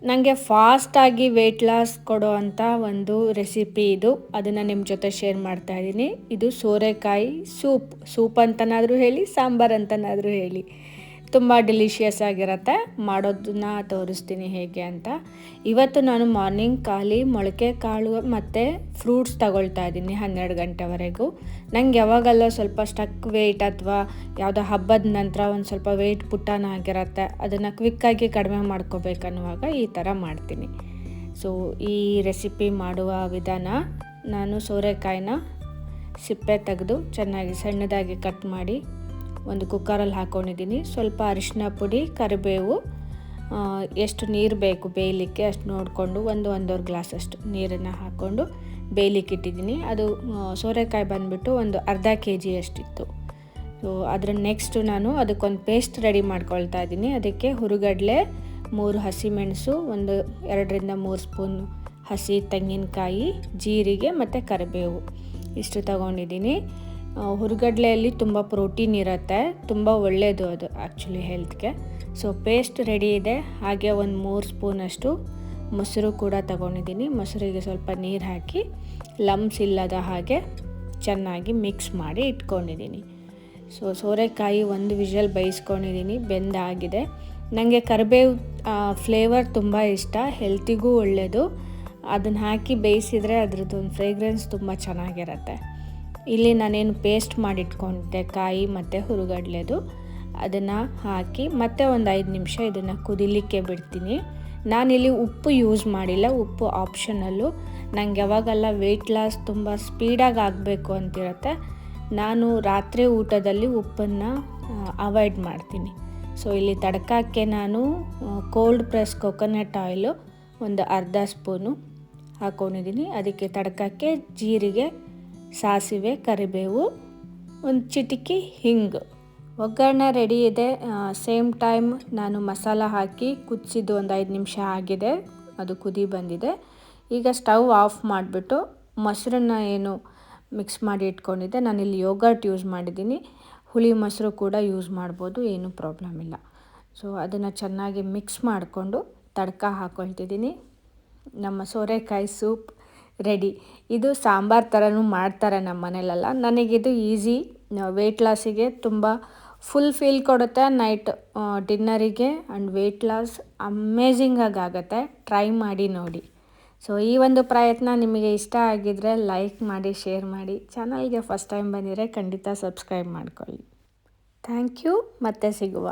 ನನಗೆ ಫಾಸ್ಟಾಗಿ weight loss ಕೊಡೋ ಅಂಥ ಒಂದು ರೆಸಿಪಿ ಇದು. ಅದನ್ನು ನಿಮ್ಮ ಜೊತೆ ಶೇರ್ ಮಾಡ್ತಾ ಇದ್ದೀನಿ. ಇದು ಸೋರೆಕಾಯಿ ಸೂಪ್ ಅಂತನಾದರೂ ಹೇಳಿ, ಸಾಂಬಾರು ಅಂತನಾದರೂ ಹೇಳಿ, ತುಂಬ ಡಿಲಿಷಿಯಸ್ ಆಗಿರುತ್ತೆ. ಮಾಡೋದನ್ನ ತೋರಿಸ್ತೀನಿ ಹೇಗೆ ಅಂತ. ಇವತ್ತು ನಾನು ಮಾರ್ನಿಂಗ್ ಖಾಲಿ ಮೊಳಕೆ ಕಾಳು ಮತ್ತು ಫ್ರೂಟ್ಸ್ ತಗೊಳ್ತಾ ಇದ್ದೀನಿ 12 ಗಂಟೆವರೆಗೂ. ನಂಗೆ ಯಾವಾಗೆಲ್ಲ ಸ್ವಲ್ಪ ಸ್ಟಕ್ ವೆಯ್ಟ್ ಅಥವಾ ಯಾವುದೋ ಹಬ್ಬದ ನಂತರ ಒಂದು ಸ್ವಲ್ಪ ವೆಯ್ಟ್ ಪುಟ್ಟಾನ ಆಗಿರುತ್ತೆ, ಅದನ್ನು ಕ್ವಿಕ್ಕಾಗಿ ಕಡಿಮೆ ಮಾಡ್ಕೋಬೇಕನ್ನುವಾಗ ಈ ಥರ ಮಾಡ್ತೀನಿ. ಸೊ ಈ ರೆಸಿಪಿ ಮಾಡುವ ವಿಧಾನ, ನಾನು ಸೋರೆಕಾಯಿನ ಸಿಪ್ಪೆ ತೆಗೆದು ಚೆನ್ನಾಗಿ ಸಣ್ಣದಾಗಿ ಕಟ್ ಮಾಡಿ ಒಂದು ಕುಕ್ಕರಲ್ಲಿ ಹಾಕ್ಕೊಂಡಿದ್ದೀನಿ. ಸ್ವಲ್ಪ ಅರಿಶಿನ ಪುಡಿ, ಕರಿಬೇವು, ಎಷ್ಟು ನೀರು ಬೇಕು ಬೇಯಲಿಕ್ಕೆ ಅಷ್ಟು ನೋಡಿಕೊಂಡು ಒಂದೂವರೆ ಗ್ಲಾಸಷ್ಟು ನೀರನ್ನು ಹಾಕ್ಕೊಂಡು ಬೇಯಲಿಕ್ಕೆ ಇಟ್ಟಿದ್ದೀನಿ. ಅದು ಸೋರೆಕಾಯಿ ಬಂದುಬಿಟ್ಟು ಒಂದು ಅರ್ಧ kg ಅಷ್ಟಿತ್ತು. ಸೊ ಅದರ ನೆಕ್ಸ್ಟು ನಾನು ಅದಕ್ಕೊಂದು ಪೇಸ್ಟ್ ರೆಡಿ ಮಾಡ್ಕೊಳ್ತಾ ಇದ್ದೀನಿ. ಅದಕ್ಕೆ ಹುರುಗಡಲೆ, 3 ಹಸಿಮೆಣಸು, ಒಂದು 2-3 ಸ್ಪೂನ್ ಹಸಿ ತೆಂಗಿನಕಾಯಿ, ಜೀರಿಗೆ ಮತ್ತು ಕರಿಬೇವು ಇಷ್ಟು ತಗೊಂಡಿದ್ದೀನಿ. ಹುರುಗಡ್ಲೆಯಲ್ಲಿ ತುಂಬ ಪ್ರೋಟೀನ್ ಇರುತ್ತೆ, ತುಂಬ ಒಳ್ಳೆಯದು ಅದು ಆ್ಯಕ್ಚುಲಿ ಹೆಲ್ತ್ಗೆ. ಸೊ ಪೇಸ್ಟ್ ರೆಡಿ ಇದೆ. ಹಾಗೆ ಒಂದು 3 ಸ್ಪೂನಷ್ಟು ಮೊಸರು ಕೂಡ ತಗೊಂಡಿದ್ದೀನಿ. ಮೊಸರಿಗೆ ಸ್ವಲ್ಪ ನೀರು ಹಾಕಿ ಲಮ್ಸ್ ಇಲ್ಲದ ಹಾಗೆ ಚೆನ್ನಾಗಿ ಮಿಕ್ಸ್ ಮಾಡಿ ಇಟ್ಕೊಂಡಿದ್ದೀನಿ. ಸೊ ಸೋರೆಕಾಯಿ ಒಂದು ವಿಷಲ್ ಬೇಯಿಸ್ಕೊಂಡಿದ್ದೀನಿ, ಬೆಂದಾಗಿದೆ. ನನಗೆ ಕರಿಬೇವು ಫ್ಲೇವರ್ ತುಂಬ ಇಷ್ಟ, ಹೆಲ್ತಿಗೂ ಒಳ್ಳೆಯದು. ಅದನ್ನು ಹಾಕಿ ಬೇಯಿಸಿದರೆ ಅದ್ರದ್ದೊಂದು ಫ್ರೇಗ್ರೆನ್ಸ್ ತುಂಬ ಚೆನ್ನಾಗಿರುತ್ತೆ. ಇಲ್ಲಿ ನಾನೇನು ಪೇಸ್ಟ್ ಮಾಡಿಟ್ಕೊಂಡಿದ್ದೆ ಕಾಯಿ ಮತ್ತು ಹುರುಗಡ್ಲೆದು, ಅದನ್ನು ಹಾಕಿ ಮತ್ತೆ ಒಂದು 5 ನಿಮಿಷ ಇದನ್ನು ಕುದಿಲಿಕ್ಕೆ ಬಿಡ್ತೀನಿ. ನಾನಿಲ್ಲಿ ಉಪ್ಪು ಯೂಸ್ ಮಾಡಿಲ್ಲ, ಉಪ್ಪು ಆಪ್ಷನಲ್ಲು. ನನಗೆ ಯಾವಾಗೆಲ್ಲ ವೆಯ್ಟ್ ಲಾಸ್ ತುಂಬ ಸ್ಪೀಡಾಗಿ ಆಗಬೇಕು ಅಂತಿರುತ್ತೆ, ನಾನು ರಾತ್ರಿ ಊಟದಲ್ಲಿ ಉಪ್ಪನ್ನು ಅವಾಯ್ಡ್ ಮಾಡ್ತೀನಿ. ಸೊ ಇಲ್ಲಿ ತಡ್ಕಕ್ಕೆ ನಾನು ಕೋಲ್ಡ್ ಪ್ರೆಸ್ ಕೊಕೊನಟ್ ಆಯಿಲು ಒಂದು ಅರ್ಧ ಸ್ಪೂನು ಹಾಕ್ಕೊಂಡಿದ್ದೀನಿ. ಅದಕ್ಕೆ ತಡ್ಕಕ್ಕೆ ಜೀರಿಗೆ, ಸಾಸಿವೆ, ಕರಿಬೇವು, ಒಂದು ಚಿಟಿಕೆ ಹಿಂಗು. ಒಗ್ಗರಣೆ ರೆಡಿ ಇದೆ. ಸೇಮ್ ಟೈಮ್ ನಾನು ಮಸಾಲ ಹಾಕಿ ಕುದಿಸಿದ್ದು ಒಂದು 5 ನಿಮಿಷ ಆಗಿದೆ, ಅದು ಕುದಿ ಬಂದಿದೆ. ಈಗ ಸ್ಟವ್ ಆಫ್ ಮಾಡಿಬಿಟ್ಟು ಮೊಸರನ್ನ ಏನು ಮಿಕ್ಸ್ ಮಾಡಿ ಇಟ್ಕೊಂಡಿದ್ದೆ, ನಾನಿಲ್ಲಿ ಯೋಗರ್ಟ್ ಯೂಸ್ ಮಾಡಿದ್ದೀನಿ. ಹುಳಿ ಮೊಸರು ಕೂಡ ಯೂಸ್ ಮಾಡ್ಬೋದು, ಏನೂ ಪ್ರಾಬ್ಲಮ್ ಇಲ್ಲ. ಸೊ ಅದನ್ನು ಚೆನ್ನಾಗಿ ಮಿಕ್ಸ್ ಮಾಡಿಕೊಂಡು ತಡ್ಕ ಹಾಕ್ಕೊಳ್ತಿದ್ದೀನಿ. ನಮ್ಮ ಸೋರೆಕಾಯಿ ಸೂಪ್ ರೆಡಿ. ಇದು ಸಾಂಬಾರು ಥರನೂ ಮಾಡ್ತಾರೆ ನಮ್ಮ ಮನೇಲೆಲ್ಲ. ನನಗಿದು ಈಸಿ, ವೆಯ್ಟ್ ಲಾಸಿಗೆ ತುಂಬ ಫುಲ್ ಫೀಲ್ ಕೊಡುತ್ತೆ ನೈಟ್ ಡಿನ್ನರಿಗೆ. ಆ್ಯಂಡ್ ವೆಯ್ಟ್ ಲಾಸ್ ಅಮೇಝಿಂಗಾಗಿ ಆಗುತ್ತೆ. ಟ್ರೈ ಮಾಡಿ ನೋಡಿ. ಸೊ ಈ ಒಂದು ಪ್ರಯತ್ನ ನಿಮಗೆ ಇಷ್ಟ ಆಗಿದ್ದರೆ ಲೈಕ್ ಮಾಡಿ, ಶೇರ್ ಮಾಡಿ. ಚಾನಲ್ಗೆ ಫಸ್ಟ್ ಟೈಮ್ ಬಂದಿದ್ರೆ ಖಂಡಿತ ಸಬ್ಸ್ಕ್ರೈಬ್ ಮಾಡ್ಕೊಳ್ಳಿ. Thank you. ಮತ್ತೆ ಸಿಗುವ.